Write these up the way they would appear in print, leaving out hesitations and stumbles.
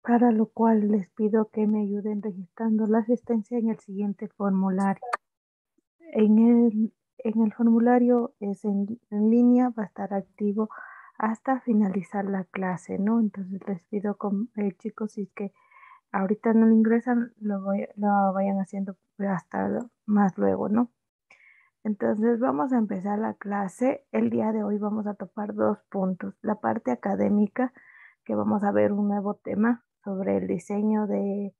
para lo cual les pido que me ayuden registrando la asistencia en el siguiente formulario. En el formulario es en línea, va a estar activo hasta finalizar la clase, ¿no? Entonces les pido, chicos, si es que ahorita no lo ingresan, lo vayan haciendo hasta más luego, ¿no? Entonces vamos a empezar la clase. El día de hoy vamos a topar dos puntos. La parte académica, que vamos a ver un nuevo tema sobre el diseño de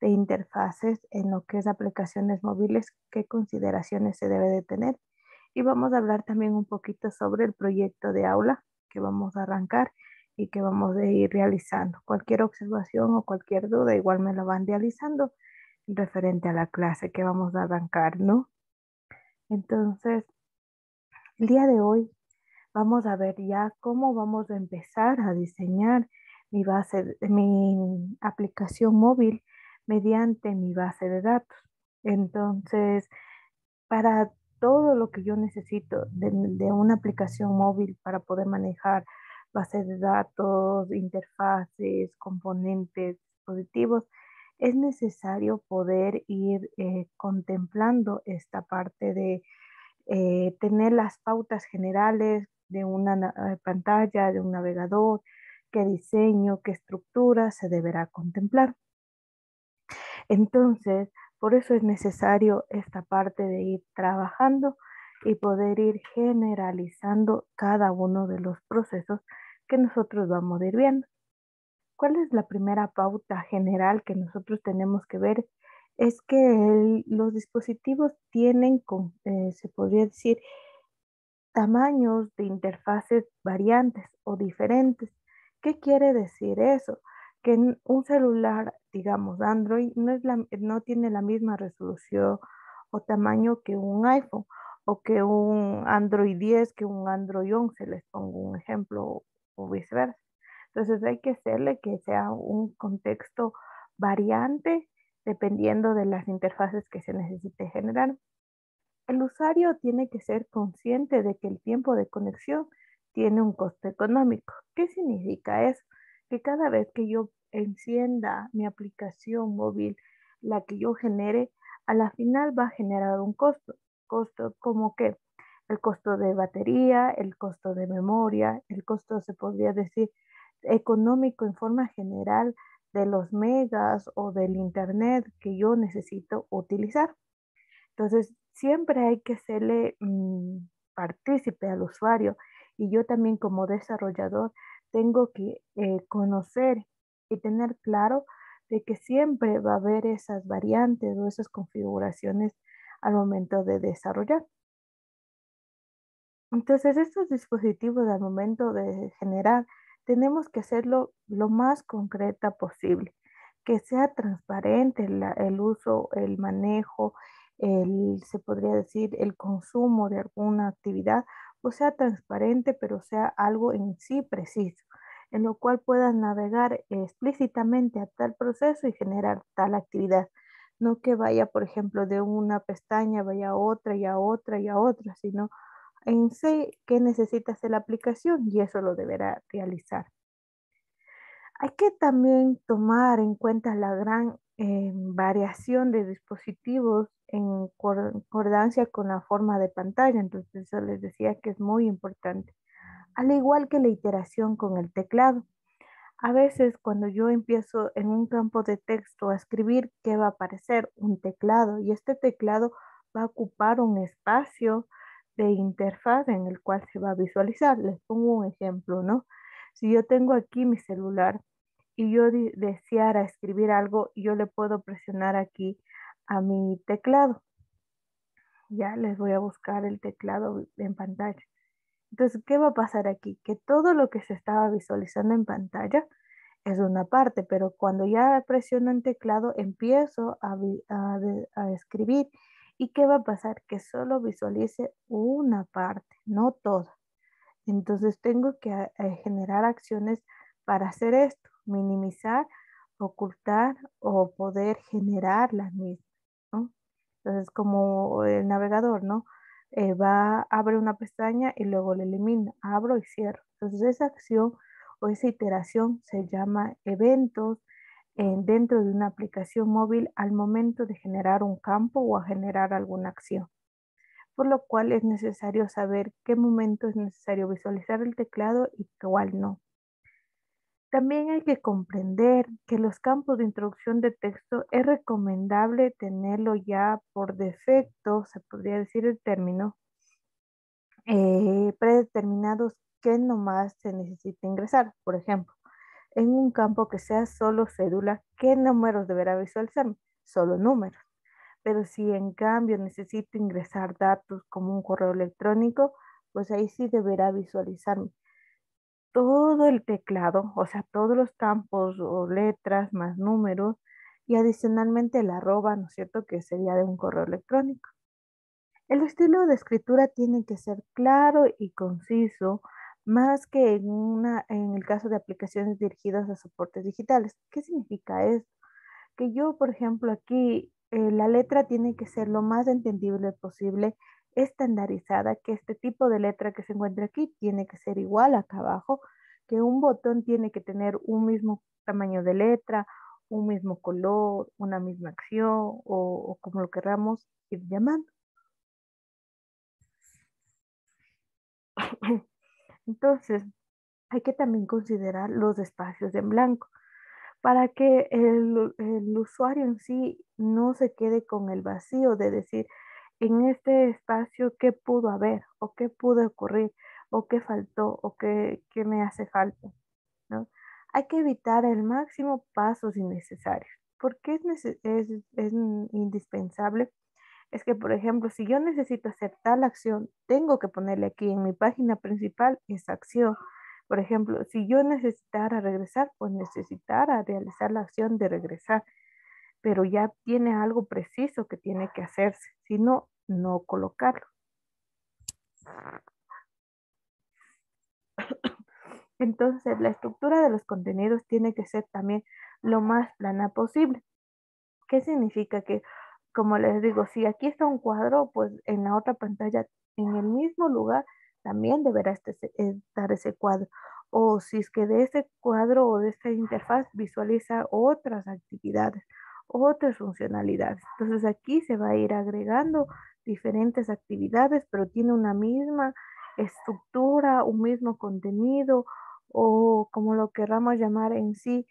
interfaces en lo que es aplicaciones móviles, qué consideraciones se debe de tener. Y vamos a hablar también un poquito sobre el proyecto de aula que vamos a arrancar y que vamos a ir realizando. Cualquier observación o cualquier duda, igual me lo van realizando referente a la clase que vamos a arrancar, ¿no? Entonces, el día de hoy vamos a ver ya cómo vamos a empezar a diseñar mi aplicación móvil mediante mi base de datos. Entonces, para todo lo que yo necesito de una aplicación móvil para poder manejar bases de datos, interfaces, componentes, dispositivos, es necesario poder ir contemplando esta parte de tener las pautas generales de una pantalla, de un navegador, qué diseño, qué estructura se deberá contemplar. Entonces, por eso es necesario esta parte de ir trabajando y poder ir generalizando cada uno de los procesos que nosotros vamos a ir viendo. ¿Cuál es la primera pauta general que nosotros tenemos que ver? Es que los dispositivos tienen, se podría decir, tamaños de interfaces variantes o diferentes. ¿Qué quiere decir eso? Que un celular, digamos Android, no tiene la misma resolución o tamaño que un iPhone o que un Android 10, que un Android 11, les pongo un ejemplo o viceversa. Entonces hay que hacerle que sea un contexto variante dependiendo de las interfaces que se necesite generar. El usuario tiene que ser consciente de que el tiempo de conexión tiene un costo económico. ¿Qué significa eso? Que cada vez que yo encienda mi aplicación móvil, la que yo genere, a la final va a generar un costo. Costo como que el costo de batería, el costo de memoria, el costo, se podría decir, económico en forma general de los megas o del internet que yo necesito utilizar. Entonces, siempre hay que serle partícipe al usuario, y yo también como desarrollador tengo que conocer y tener claro de que siempre va a haber esas variantes o esas configuraciones al momento de desarrollar. Entonces, estos dispositivos al momento de generar, tenemos que hacerlo lo más concreta posible, que sea transparente el uso, el manejo, se podría decir, el consumo de alguna actividad, o sea transparente, pero sea algo en sí preciso, en lo cual puedas navegar explícitamente a tal proceso y generar tal actividad. No que vaya, por ejemplo, de una pestaña, vaya a otra y a otra y a otra, sino en sí qué necesita hacer la aplicación y eso lo deberá realizar. Hay que también tomar en cuenta la gran variación de dispositivos en concordancia con la forma de pantalla. Entonces, eso les decía que es muy importante. Al igual que la iteración con el teclado. A veces cuando yo empiezo en un campo de texto a escribir, ¿qué va a aparecer? Un teclado, y este teclado va a ocupar un espacio de interfaz en el cual se va a visualizar. Les pongo un ejemplo, ¿no? Si yo tengo aquí mi celular y yo deseara escribir algo, yo le puedo presionar aquí a mi teclado. Ya les voy a buscar el teclado en pantalla. Entonces, ¿qué va a pasar aquí? Que todo lo que se estaba visualizando en pantalla es una parte, pero cuando ya presiono en teclado empiezo a escribir. ¿Y qué va a pasar? Que solo visualice una parte, no toda. Entonces tengo que generar acciones para hacer esto, minimizar, ocultar o poder generar las mismas, ¿no? Entonces, como el navegador, ¿no? Abre una pestaña y luego la elimina, abro y cierro. Entonces, esa acción o esa iteración se llama eventos, dentro de una aplicación móvil al momento de generar un campo o a generar alguna acción, por lo cual es necesario saber qué momento es necesario visualizar el teclado y cuál no. También hay que comprender que los campos de introducción de texto es recomendable tenerlo ya por defecto, se podría decir el término, predeterminados que nomás se necesita ingresar. Por ejemplo, en un campo que sea solo cédula, ¿qué números deberá visualizarme? Solo números. Pero si en cambio necesito ingresar datos como un correo electrónico, pues ahí sí deberá visualizarme todo el teclado, o sea, todos los campos o letras más números y adicionalmente el arroba, ¿no es cierto?, que sería de un correo electrónico. El estilo de escritura tiene que ser claro y conciso, más que en el caso de aplicaciones dirigidas a soportes digitales. ¿Qué significa esto? Que yo, por ejemplo, aquí la letra tiene que ser lo más entendible posible, estandarizada, que este tipo de letra que se encuentra aquí tiene que ser igual acá abajo, que un botón tiene que tener un mismo tamaño de letra, un mismo color, una misma acción o como lo queramos ir llamando. Entonces, hay que también considerar los espacios en blanco para que el usuario en sí no se quede con el vacío de decir, en este espacio, ¿qué pudo haber? ¿O qué pudo ocurrir? ¿O qué faltó? ¿O qué me hace falta? ¿No? Hay que evitar al máximo pasos innecesarios. ¿Por qué es indispensable? Es que, por ejemplo, si yo necesito hacer tal acción, tengo que ponerle aquí en mi página principal esa acción. Por ejemplo, si yo necesitara regresar, pues necesitara realizar la acción de regresar, pero ya tiene algo preciso que tiene que hacerse, si no, no colocarlo. Entonces, la estructura de los contenidos tiene que ser también lo más plana posible. ¿Qué significa? Que, como les digo, si aquí está un cuadro, pues en la otra pantalla, en el mismo lugar, también deberá estar ese cuadro. O si es que de ese cuadro o de esta interfaz visualiza otras actividades, otras funcionalidades. Entonces aquí se va a ir agregando diferentes actividades, pero tiene una misma estructura, un mismo contenido o como lo querramos llamar en sí,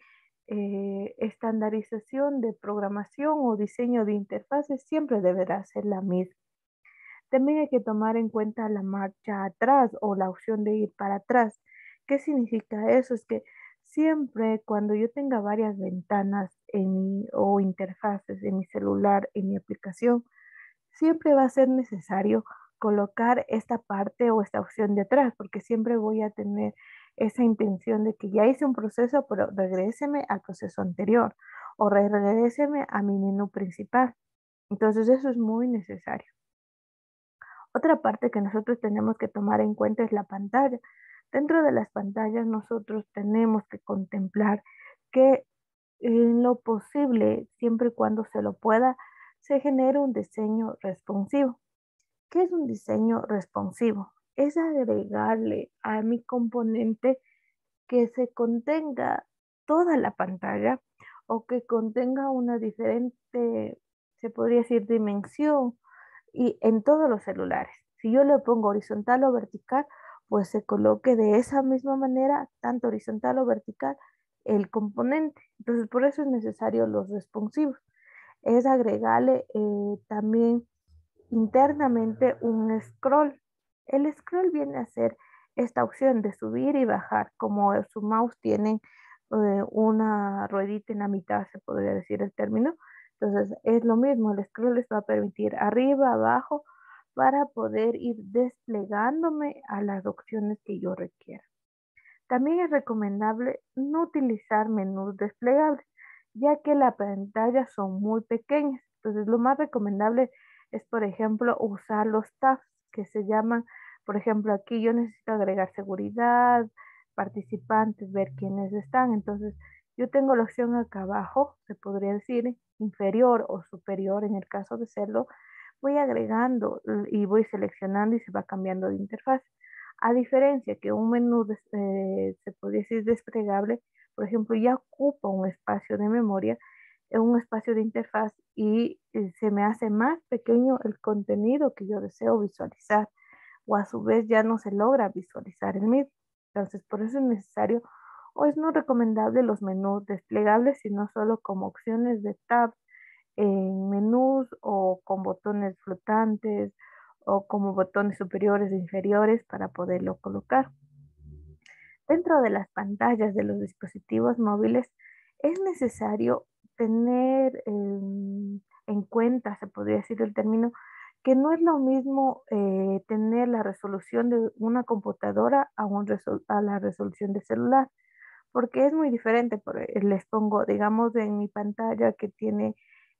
estandarización de programación o diseño de interfaces siempre deberá ser la misma. También hay que tomar en cuenta la marcha atrás o la opción de ir para atrás. ¿Qué significa eso? Es que siempre cuando yo tenga varias ventanas o interfaces en mi celular, en mi aplicación, siempre va a ser necesario colocar esta parte o esta opción de atrás, porque siempre voy a tener esa intención de que ya hice un proceso, pero regréseme al proceso anterior o regréseme a mi menú principal. Entonces eso es muy necesario. Otra parte que nosotros tenemos que tomar en cuenta es la pantalla. Dentro de las pantallas nosotros tenemos que contemplar que en lo posible, siempre y cuando se lo pueda, se genere un diseño responsivo. ¿Qué es un diseño responsivo? Es agregarle a mi componente que se contenga toda la pantalla o que contenga una diferente, se podría decir, dimensión y en todos los celulares. Si yo le pongo horizontal o vertical, pues se coloque de esa misma manera, tanto horizontal o vertical, el componente. Entonces, por eso es necesario los responsivos. Es agregarle también internamente un scroll. El scroll viene a ser esta opción de subir y bajar, como su mouse tiene una ruedita en la mitad, se podría decir el término. Entonces es lo mismo, el scroll les va a permitir arriba, abajo, para poder ir desplegándome a las opciones que yo requiera. También es recomendable no utilizar menús desplegables, ya que las pantallas son muy pequeñas. Entonces, lo más recomendable es, por ejemplo, usar los tabs que se llaman, por ejemplo, aquí yo necesito agregar seguridad, participantes, ver quiénes están. Entonces, yo tengo la opción acá abajo, se podría decir, inferior o superior en el caso de serlo. Voy agregando y voy seleccionando y se va cambiando de interfaz. A diferencia que un menú se podría decir desplegable, por ejemplo, ya ocupa un espacio de memoria, un espacio de interfaz y se me hace más pequeño el contenido que yo deseo visualizar o a su vez ya no se logra visualizar el mismo. Entonces, por eso es necesario o es no recomendable los menús desplegables, sino solo como opciones de tab en menús o con botones flotantes o como botones superiores e inferiores para poderlo colocar. Dentro de las pantallas de los dispositivos móviles es necesario tener en cuenta, se podría decir el término, que no es lo mismo tener la resolución de una computadora a la resolución de celular, porque es muy diferente. Les pongo, digamos, en mi pantalla que tiene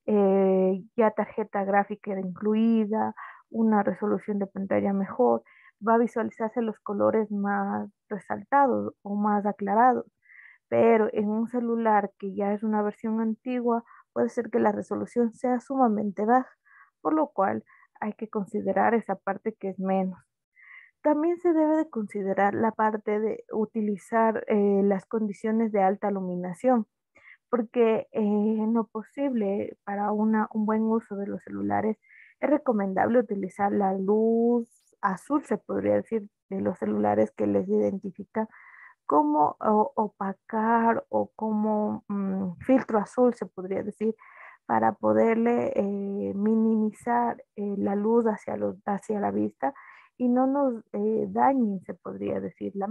ya tarjeta gráfica incluida, una resolución de pantalla mejor, va a visualizarse los colores más resaltados o más aclarados. Pero en un celular que ya es una versión antigua, puede ser que la resolución sea sumamente baja, por lo cual hay que considerar esa parte que es menos. También se debe de considerar la parte de utilizar las condiciones de alta iluminación, porque en lo posible para un buen uso de los celulares es recomendable utilizar la luz azul, se podría decir, de los celulares que les identifica como opacar o como filtro azul, se podría decir, para poderle minimizar la luz hacia la vista y no nos dañen, se podría decir, la